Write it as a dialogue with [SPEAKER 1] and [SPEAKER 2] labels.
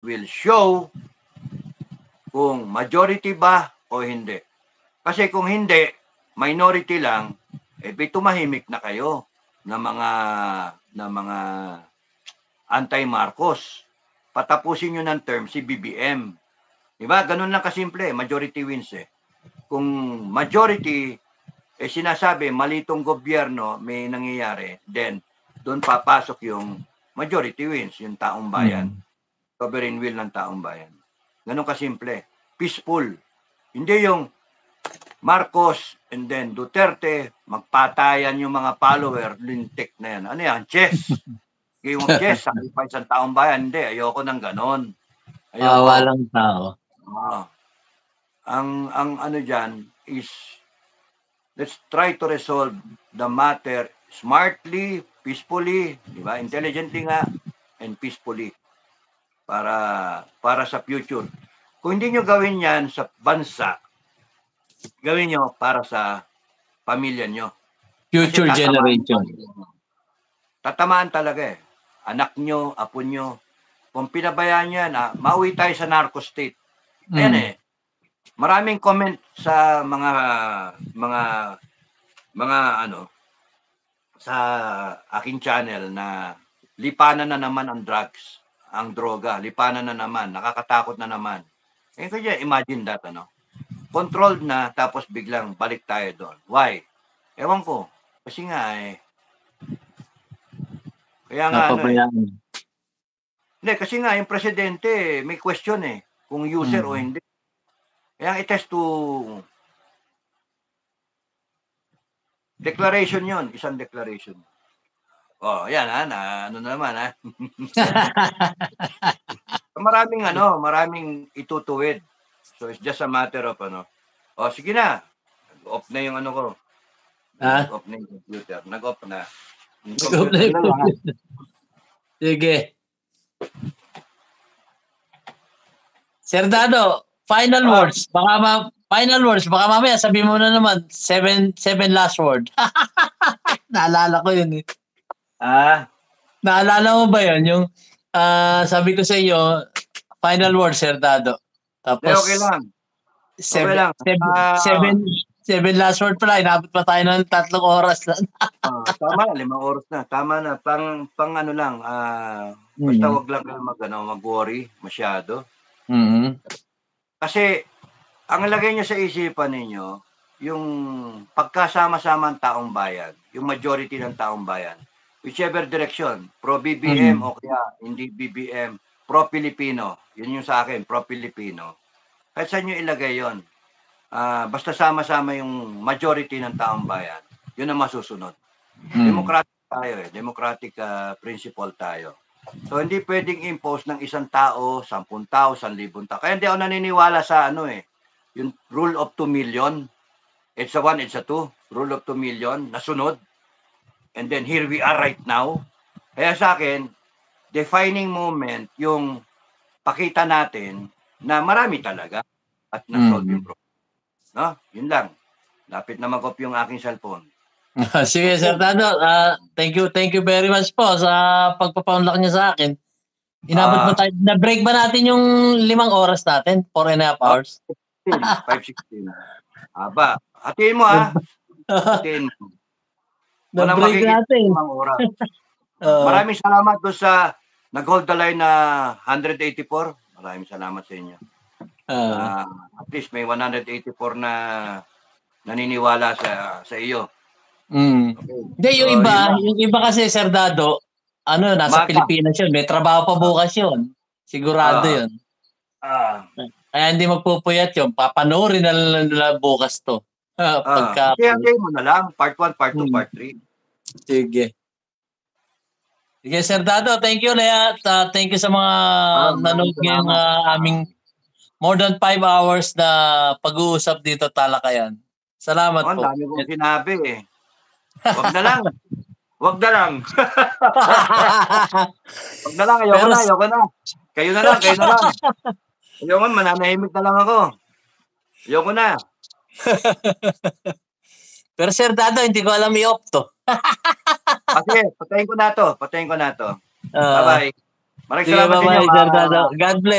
[SPEAKER 1] will show kung majority ba o hindi. Kasi kung hindi, minority lang, tumahimik na kayo na mga anti-Marcos. Patapusin nyo ng term si BBM. Diba? Ganun lang kasimple, majority wins eh. Kung majority, sinasabi, malitong gobyerno, may nangyayari, then, doon papasok yung majority wins, yung taong bayan. Sovereign will ng taong bayan. Ganun kasimple. Peaceful. Hindi yung Marcos and then Duterte, magpatayan yung mga follower, lintik na yan. Ano yan? Chess. Game of chess, sacrifice ang taong bayan. Hindi, ayoko ng ganon. Ayoko.
[SPEAKER 2] Walang tao.
[SPEAKER 1] Ang ano dyan is, let's try to resolve the matter smartly, peacefully, di ba? Intelligently nga, and peacefully para sa future. Kung hindi nyo gawin yan sa bansa, gawin nyo para sa pamilya nyo.
[SPEAKER 2] Future generation.
[SPEAKER 1] Tatamaan talaga eh. Anak nyo, apo nyo. Kung pinabayaan yan, mauwi tayo sa narco state. Ayan eh. Maraming comment sa mga sa aking channel na lipanan na naman ang drugs, ang droga, lipanan na naman, nakakatakot na naman. Kaya imagine that, controlled na, tapos biglang balik tayo doon. Why? Ewan ko. Kasi nga kaya nga hindi, kasi nga yung presidente may question kung user o hindi. Kaya it has to declaration yon, isang declaration. Yan ano naman maraming itutuwid. So it's just a matter of sige na. Nag-off na yung ko. Nag-off na yung computer. Nag-off na.
[SPEAKER 2] Sige. Sir Dado, final words. Baka mamaya sabi mo na naman, seven last word. Naalala ko yun eh. Naalala mo ba yun? Yung sabi ko sa iyo, final word, Sir Dado. Tapos,
[SPEAKER 1] okay lang.
[SPEAKER 2] Seven last word pala. Inabot pa tayo ng 3 oras lang.
[SPEAKER 1] Tama na, 5 oras na. Tama na. Pang ano lang. Basta wag lang kayo mag-worry masyado. Kasi, ang lagay niyo sa isipan ninyo, yung pagkasama-sama ng taong bayan, yung majority ng taong bayan, whichever direction, pro-BBM o kaya hindi BBM, pro-Filipino. Yun yung sa akin, pro-Filipino. Kahit saan nyo ilagay yon, basta sama-sama yung majority ng taong bayan, yun ang masusunod. Democratic tayo democratic principle tayo. So hindi pwedeng impose ng isang tao, 10 tao, 1,000 tao. Kaya hindi ako naniniwala sa yung rule of 2 million. It's a 1, it's a 2. Rule of 2 million, nasunod. And then here we are right now. Kaya sa akin, defining moment yung pakita natin na marami talaga at na-solve yung problem. Yun lang. Lapit na mag-off yung aking cellphone.
[SPEAKER 2] Sige, Sir Dado. Thank you very much po sa pagpapaunlak niya sa akin. Inabot mo tayo. Na-break ba natin yung 5 oras natin? 4.5 hours?
[SPEAKER 1] 5:16. Aba, hatiin mo Hatiin mo.
[SPEAKER 2] Na-break natin.
[SPEAKER 1] Maraming salamat doon sa nag-hold the line na 184. Maraming salamat sa inyo. At least may 184 na naniniwala sa iyo.
[SPEAKER 2] Hindi, yung iba kasi, Sir Dado, nasa Pilipinas yun. May trabaho pa bukas yun. Sigurado yun. Kaya hindi magpupuyat yun. Papanoorin na lang bukas to.
[SPEAKER 1] Kaya mo na lang. Part 1, Part 2, Part 3.
[SPEAKER 2] Sige. Sige, Sir Dado. Thank you, Lea. Thank you sa mga nanood ngayong aming more than 5 hours na pag-uusap dito talakayan. Salamat po.
[SPEAKER 1] Ang dami kong sinabi Wag na lang. Wag na lang. Ayoko na. Kayo na lang. Ayoko na, mananahimik na lang ako. Ayoko na.
[SPEAKER 2] Pero Sir Dado, hindi ko alam i-off to.
[SPEAKER 1] Sige, patayin ko na to. Bye-bye. Maraming salamat sa inyo.
[SPEAKER 2] God bless.